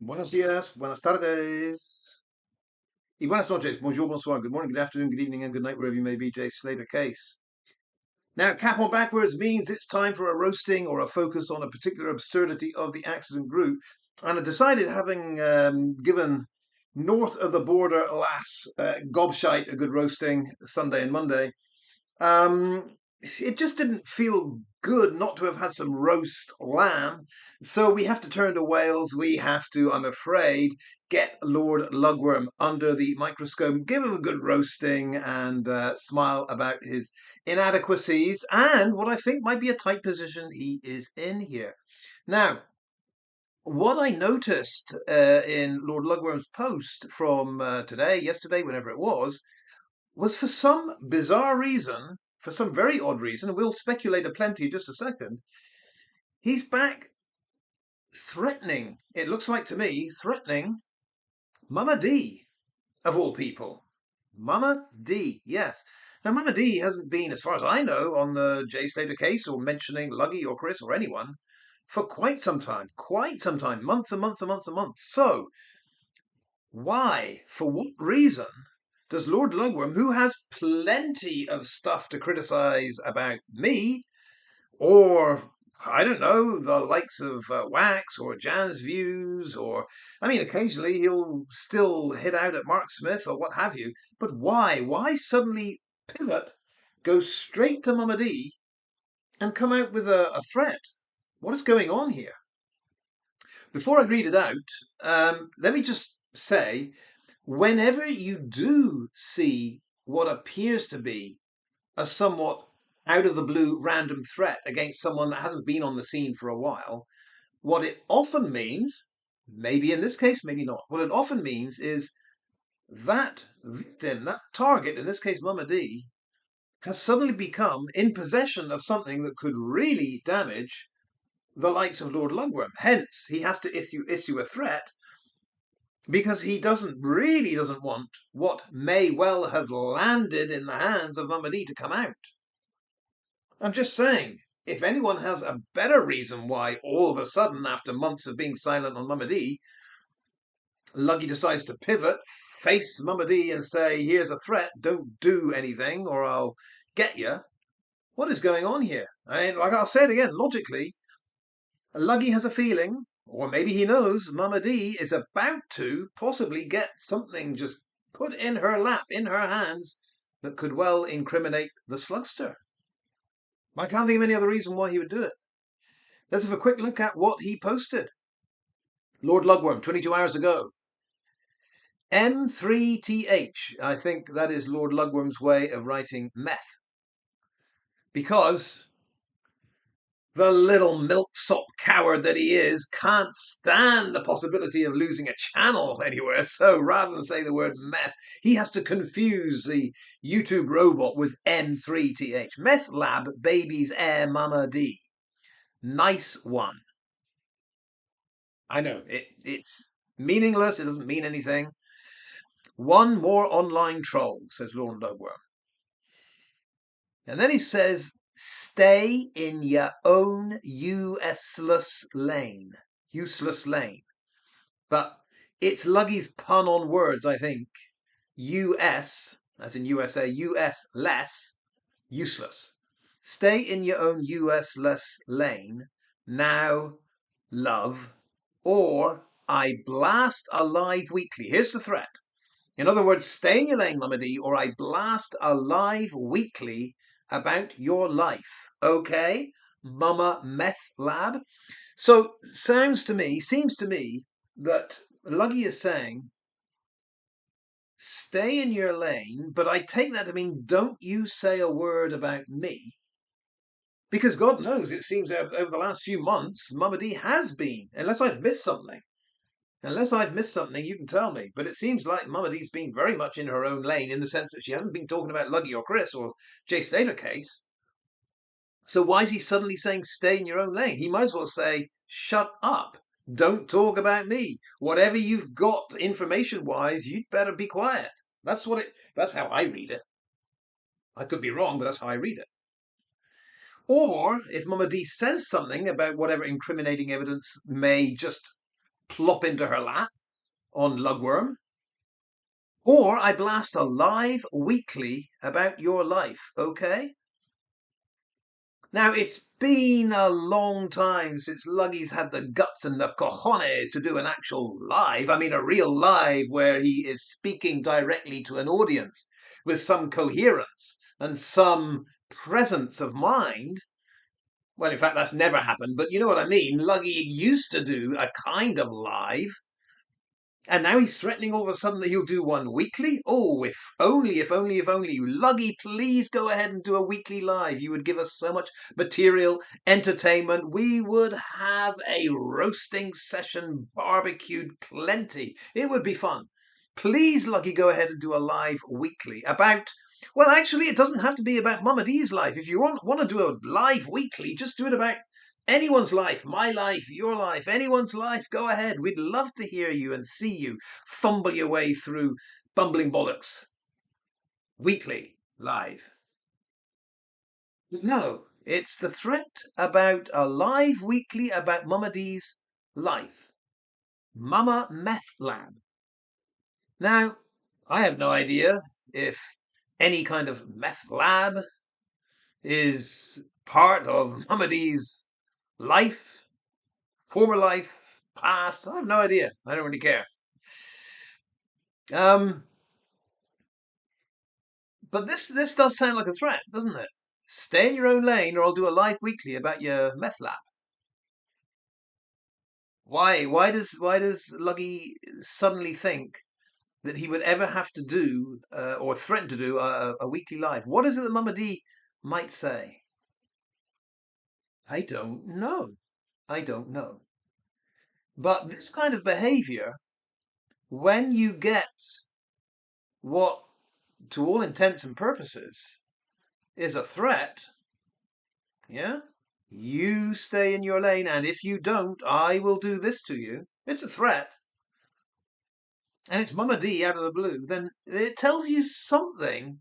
Buenos días, buenas tardes, y buenas noches. Bonjour, bonsoir. Good morning, good afternoon, good evening, and good night, wherever you may be. Jay Slater case. Now, cap on backwards means it's time for a roasting or a focus on a particular absurdity of the accident group. And I decided, having given north of the border lass gobshite a good roasting Sunday and Monday, um, it just didn't feel good not to have had some roast lamb. So we have to turn to Wales. We have to, I'm afraid, get Lord Lugworm under the microscope, give him a good roasting, and smile about his inadequacies and what I think might be a tight position he is in here. Now, what I noticed in Lord Lugworm's post from today, yesterday, whenever it was for some bizarre reason, for some very odd reason, and we'll speculate aplenty in just a second, he's back threatening, it looks like to me, threatening Mama D, of all people. Mama D, yes. Now, Mama D hasn't been, as far as I know, on the Jay Slater case or mentioning Luggy or Chris or anyone for quite some time, months and months and months and months. So, why, for what reason, does Lord Lugworm, who has plenty of stuff to criticise about me, or I don't know, the likes of Wax or Jan's views, or I mean, occasionally he'll still hit out at Mark Smith or what have you, but why? Why suddenly pivot, go straight to Mama D, and come out with a threat? What is going on here? Before I read it out, let me just say whenever you do see what appears to be a somewhat out of the blue random threat against someone that hasn't been on the scene for a while, what it often means, maybe in this case, maybe not, what it often means is that victim, that target, in this case Mama D, has suddenly become in possession of something that could really damage the likes of Lord Lugworm. Hence, he has to issue a threat because he doesn't want what may well have landed in the hands of Mama D to come out. I'm just saying, if anyone has a better reason why all of a sudden, after months of being silent on Mama D, Luggy decides to pivot, face Mama D and say, here's a threat, don't do anything or I'll get you. What is going on here? I mean, like I'll say it again, logically, Luggy has a feeling, or maybe he knows, Mama D is about to possibly get something just put in her lap, in her hands, that could well incriminate the Slugster. I can't think of any other reason why he would do it. Let's have a quick look at what he posted. Lord Lugworm, 22 hours ago. M3TH. I think that is Lord Lugworm's way of writing meth. Because the little milksop coward that he is can't stand the possibility of losing a channel anywhere. So rather than say the word meth, he has to confuse the YouTube robot with M3TH. Meth Lab Babies Air Mama D. Nice one. I know, it's meaningless, it doesn't mean anything. One more online troll, says Lord Lugworm. And then he says, stay in your own useless lane. Useless lane. But it's Luggy's pun on words, I think. US, as in USA, US less, useless. Stay in your own US less lane. Now, love. Or I blast a live weekly. Here's the threat. In other words, stay in your lane, Mama D, or I blast a live weekly about your life. Okay? Mama Meth Lab. So seems to me that Luggy is saying, stay in your lane, but I take that to mean don't you say a word about me. Because God knows, it seems over the last few months, Mama D has been, unless I've missed something. Unless I've missed something, you can tell me. But it seems like Mama D's been very much in her own lane in the sense that she hasn't been talking about Luggy or Chris or Jay Slater case. So why is he suddenly saying stay in your own lane? He might as well say shut up. Don't talk about me. Whatever you've got information-wise, you'd better be quiet. That's how I read it. I could be wrong, but that's how I read it. Or if Mama D says something about whatever incriminating evidence may just plop into her lap on Lugworm, or I blast a live weekly about your life, okay? Now, it's been a long time since Luggy's had the guts and the cojones to do an actual live. I mean, a real live where he is speaking directly to an audience with some coherence and some presence of mind. Well, in fact, that's never happened, but you know what I mean. Luggy used to do a kind of live, and now he's threatening all of a sudden that he'll do one weekly? Oh, if only, if only, if only. Luggy, please go ahead and do a weekly live. You would give us so much material, entertainment. We would have a roasting session, barbecued plenty. It would be fun. Please, Luggy, go ahead and do a live weekly about... Well, actually, it doesn't have to be about Mama D's life. If you want to do a live weekly, just do it about anyone's life, my life, your life, anyone's life. Go ahead. We'd love to hear you and see you fumble your way through bumbling bollocks. Weekly, live. No, it's the threat about a live weekly about Mama D's life. Mama Meth Lab. Now, I have no idea if any kind of meth lab is part of Mama D's life, former life, past. I have no idea. I don't really care. But this does sound like a threat, doesn't it? Stay in your own lane, or I'll do a live weekly about your meth lab. Why? Why does Luggy suddenly think that he would ever have to do or threaten to do a weekly live? What is it that Mama D might say? I don't know. I don't know. But this kind of behavior, when you get what, to all intents and purposes, is a threat, yeah? You stay in your lane, and if you don't, I will do this to you. It's a threat. And it's Mama D out of the blue. Then it tells you something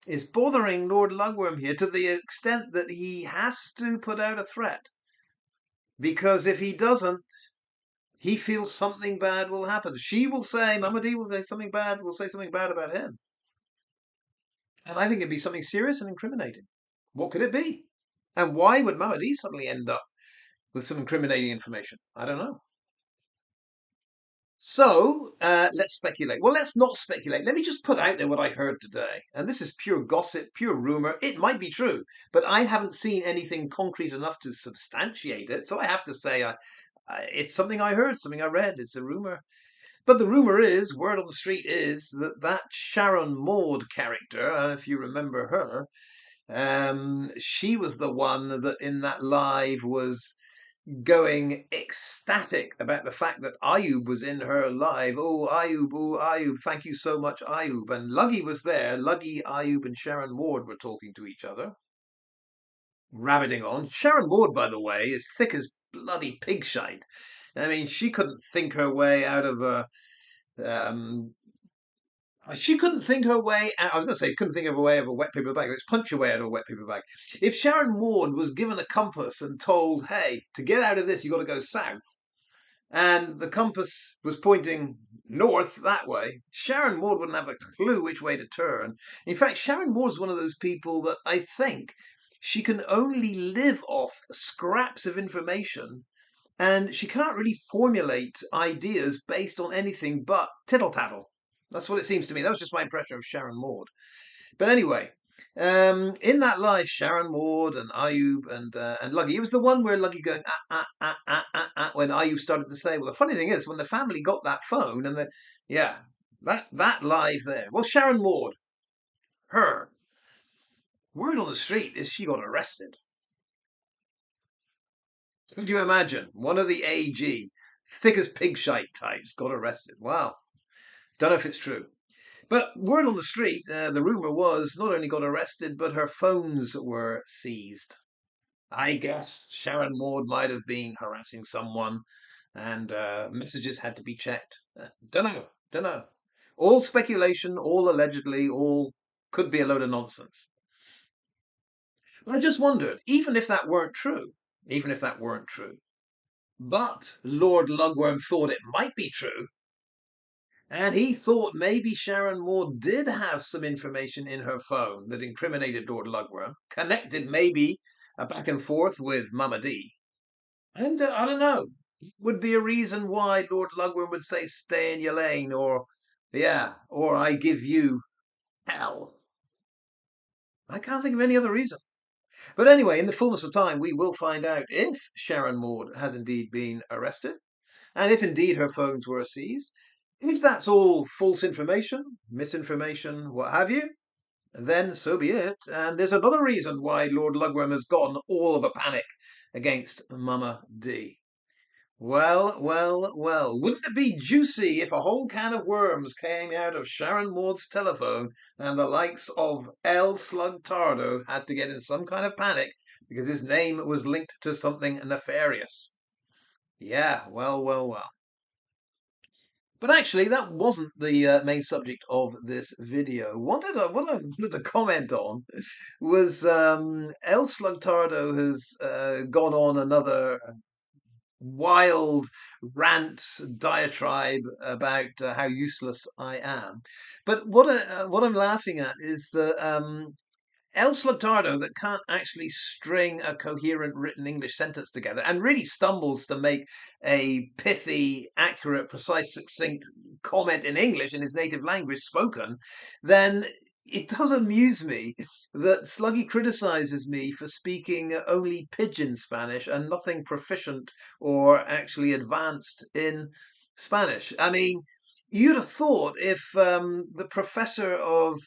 is bothering Lord Lugworm here to the extent that he has to put out a threat. Because if he doesn't, he feels something bad will happen. She will say, Mama D will say something bad, will say something bad about him. And I think it'd be something serious and incriminating. What could it be? And why would Mama D suddenly end up with some incriminating information? I don't know. So let's speculate. Well, let's not speculate. Let me just put out there what I heard today. And this is pure gossip, pure rumor. It might be true, but I haven't seen anything concrete enough to substantiate it. So I have to say it's something I heard, something I read. It's a rumor. But the rumor is, word on the street is that Sharon Maud character, if you remember her, she was the one that in that live was going ecstatic about the fact that Ayub was in her live. Oh, Ayub, thank you so much, Ayub. And Luggy was there. Luggy, Ayub, and Sharon Ward were talking to each other, rabbiting on. Sharon Ward, by the way, is thick as bloody pig shite. I mean, she couldn't think her way out of a... she couldn't think her way out. I was going to say, couldn't think of a way of a wet paper bag. Let's punch your way out of a wet paper bag. If Sharon Ward was given a compass and told, hey, to get out of this, you've got to go south, and the compass was pointing north that way, Sharon Ward wouldn't have a clue which way to turn. In fact, Sharon Ward's one of those people that I think she can only live off scraps of information, and she can't really formulate ideas based on anything but tittle-tattle. That's what it seems to me. That was just my impression of Sharon Maud. But anyway, in that live, Sharon Maud and Ayub and Luggy, it was the one where Luggy going when Ayub started to say. Well, the funny thing is, when the family got that phone and that live there. Well, Sharon Maud, her word on the street is she got arrested. Could you imagine one of the AG, thick as pig shite types, got arrested? Wow. Don't know if it's true. But word on the street, the rumour was, not only got arrested, but her phones were seized. I guess Sharon Maud might have been harassing someone and messages had to be checked. Don't know. All speculation, all allegedly, all could be a load of nonsense. But I just wondered, even if that weren't true, But Lord Lugworm thought it might be true. And he thought maybe Sharon Moore did have some information in her phone that incriminated Lord Lugworm, connected maybe back and forth with Mama D. And I don't know, would be a reason why Lord Lugworm would say stay in your lane, or I give you hell. I can't think of any other reason. But anyway, in the fullness of time, we will find out if Sharon Maud has indeed been arrested, and if indeed her phones were seized. If that's all false information, misinformation, what have you, then so be it. And there's another reason why Lord Lugworm has gotten all of a panic against Mama D. Well, well, well, wouldn't it be juicy if a whole can of worms came out of Sharon Maud's telephone and the likes of Slugtardo had to get in some kind of panic because his name was linked to something nefarious? Yeah, well, well, well. But actually, that wasn't the main subject of this video. What I wanted to comment on was El Slugtardo has gone on another wild rant diatribe about how useless I am. But what I'm laughing at is El Slugtardo that can't actually string a coherent written English sentence together and really stumbles to make a pithy, accurate, precise, succinct comment in English in his native language spoken, then it does amuse me that Sluggy criticizes me for speaking only pidgin Spanish and nothing proficient or actually advanced in Spanish. I mean, you'd have thought if the professor of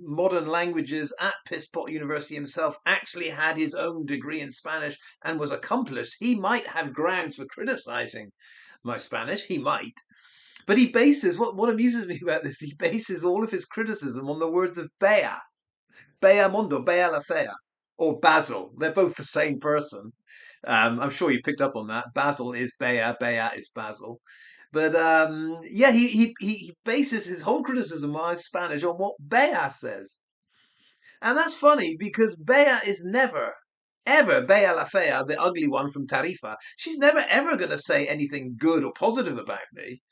modern languages at Pisspot University himself actually had his own degree in Spanish and was accomplished, he might have grounds for criticizing my Spanish. He might. But he bases, what amuses me about this, he bases all of his criticism on the words of Bea Mondo, Bea la Fea, or Basil. They're both the same person. I'm sure you picked up on that. Basil is Bea, Bea is Basil. But yeah, he bases his whole criticism of Spanish on what Bea says. And that's funny because Bea is never, ever, Bea la Fea, the ugly one from Tarifa, she's never ever going to say anything good or positive about me.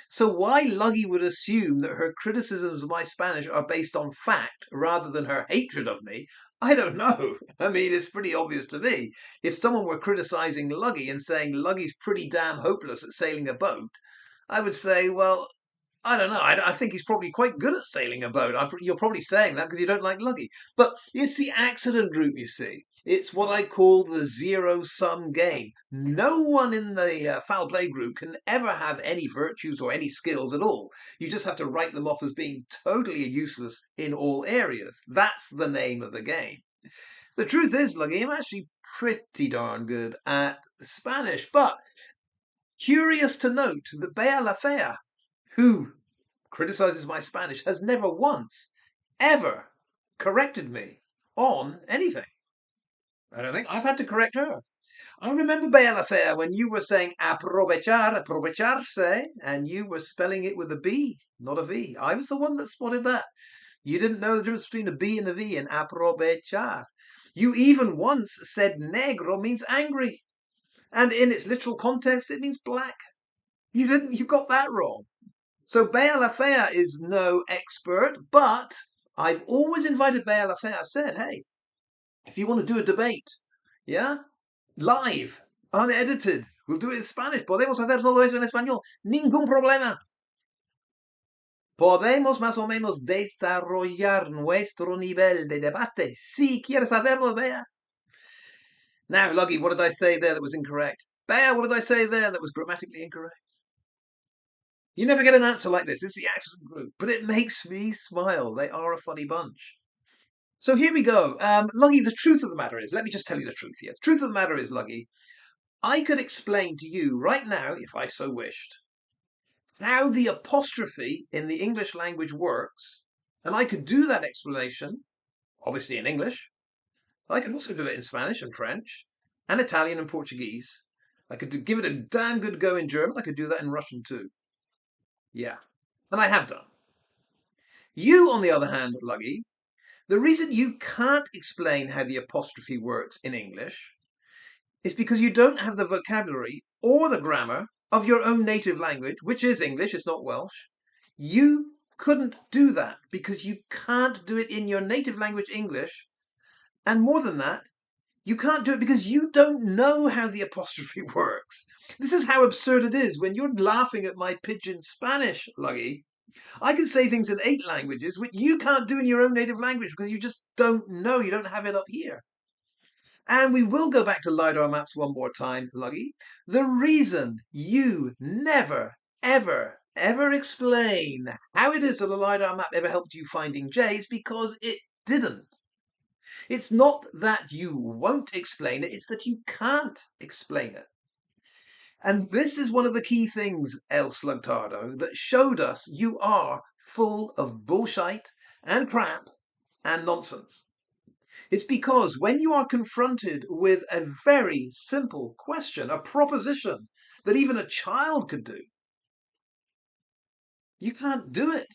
So why Luggy would assume that her criticisms of my Spanish are based on fact rather than her hatred of me, I don't know. I mean, it's pretty obvious to me. If someone were criticizing Luggy and saying Luggy's pretty damn hopeless at sailing a boat, I would say, well, I don't know. I think he's probably quite good at sailing a boat. You're probably saying that because you don't like Luggy. But it's the accident group, you see. It's what I call the zero-sum game. No one in the foul play group can ever have any virtues or any skills at all. You just have to write them off as being totally useless in all areas. That's the name of the game. The truth is, Luggy, I'm actually pretty darn good at Spanish. But curious to note that Bea la Fea, who criticizes my Spanish, has never once, ever corrected me on anything. I don't think I've had to correct her. I remember, Bea la Fea, when you were saying aprovecharse, and you were spelling it with a B, not a V. I was the one that spotted that. You didn't know the difference between a B and a V in aprovechar. You even once said negro means angry, and in its literal context, it means black. You got that wrong. So Bea la Fea is no expert, but I've always invited Bea la Fea. I've said, hey, if you want to do a debate, yeah, live, unedited, we'll do it in Spanish. Podemos hacer todo eso en español. Ningún problema. Podemos más o menos desarrollar nuestro nivel de debate. Si quieres hacerlo, Bea. Now, Luggy, what did I say there that was incorrect? Bea, what did I say there that was grammatically incorrect? You never get an answer like this. It's the accident group. But it makes me smile. They are a funny bunch. So here we go. Luggy, the truth of the matter is, let me just tell you the truth here. The truth of the matter is, Luggy, I could explain to you right now, if I so wished, how the apostrophe in the English language works. And I could do that explanation, obviously in English. I could also do it in Spanish and French and Italian and Portuguese. I could give it a damn good go in German. I could do that in Russian too. Yeah, and I have done. You, on the other hand, Luggy, the reason you can't explain how the apostrophe works in English is because you don't have the vocabulary or the grammar of your own native language, which is English, it's not Welsh, you couldn't do that because you can't do it in your native language, English. And more than that, you can't do it because you don't know how the apostrophe works. This is how absurd it is when you're laughing at my pidgin Spanish, Luggy. I can say things in 8 languages which you can't do in your own native language because you just don't know. You don't have it up here. And we will go back to LiDAR maps one more time, Luggy. The reason you never, ever, ever explain how it is that a LiDAR map ever helped you finding Jay is because it didn't. It's not that you won't explain it, it's that you can't explain it. And this is one of the key things, El Slugtardo, that showed us you are full of bullshit and crap and nonsense. It's because when you are confronted with a very simple question, a proposition that even a child could do, you can't do it.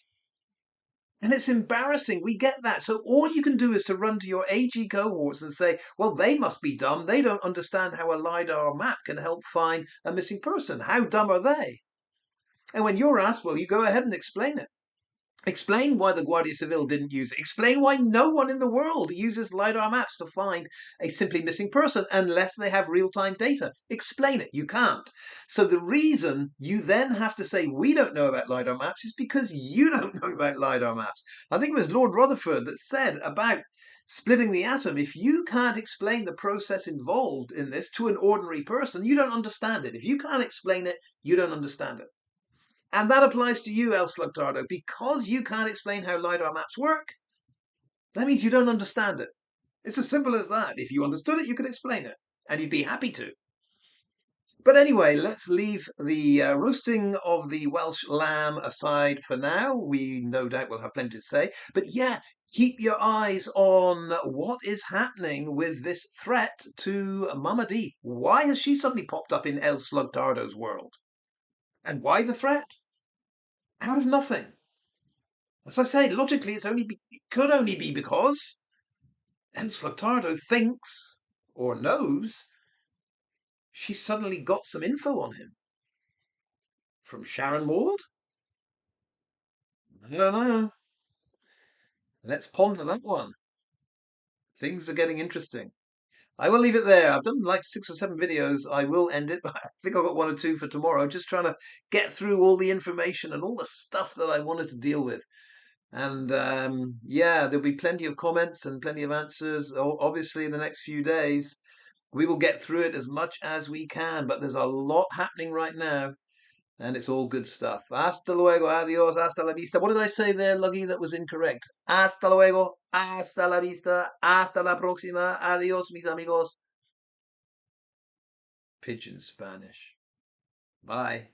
And it's embarrassing. We get that. So all you can do is to run to your AG cohorts and say, well, they must be dumb. They don't understand how a LiDAR map can help find a missing person. How dumb are they? And when you're asked, well, you go ahead and explain it. Explain why the Guardia Civil didn't use it. Explain why no one in the world uses LiDAR maps to find a simply missing person unless they have real-time data. Explain it. You can't. So the reason you then have to say we don't know about LiDAR maps is because you don't know about LiDAR maps. I think it was Lord Rutherford that said about splitting the atom, if you can't explain the process involved in this to an ordinary person, you don't understand it. If you can't explain it, you don't understand it. And that applies to you, El Slugtardo. Because you can't explain how LiDAR maps work, that means you don't understand it. It's as simple as that. If you understood it, you could explain it. And you'd be happy to. But anyway, let's leave the roasting of the Welsh lamb aside for now. We no doubt will have plenty to say. But yeah, keep your eyes on what is happening with this threat to Mama D. Why has she suddenly popped up in El Slugtardo's world? And why the threat? Out of nothing. As I say, logically, it could only be because Slugtardo thinks or knows she suddenly got some info on him from Sharon Maud. I don't know. Let's ponder that one. Things are getting interesting. I will leave it there. I've done like 6 or 7 videos. I will end it. I think I've got 1 or 2 for tomorrow. Just trying to get through all the information and all the stuff that I wanted to deal with. And yeah, there'll be plenty of comments and plenty of answers. Obviously, in the next few days, we will get through it as much as we can. But there's a lot happening right now, and it's all good stuff. Hasta luego, adios, hasta la vista. What did I say there, Luggy, that was incorrect? Hasta luego, hasta la vista, hasta la próxima, adios, mis amigos. Pigeon Spanish. Bye.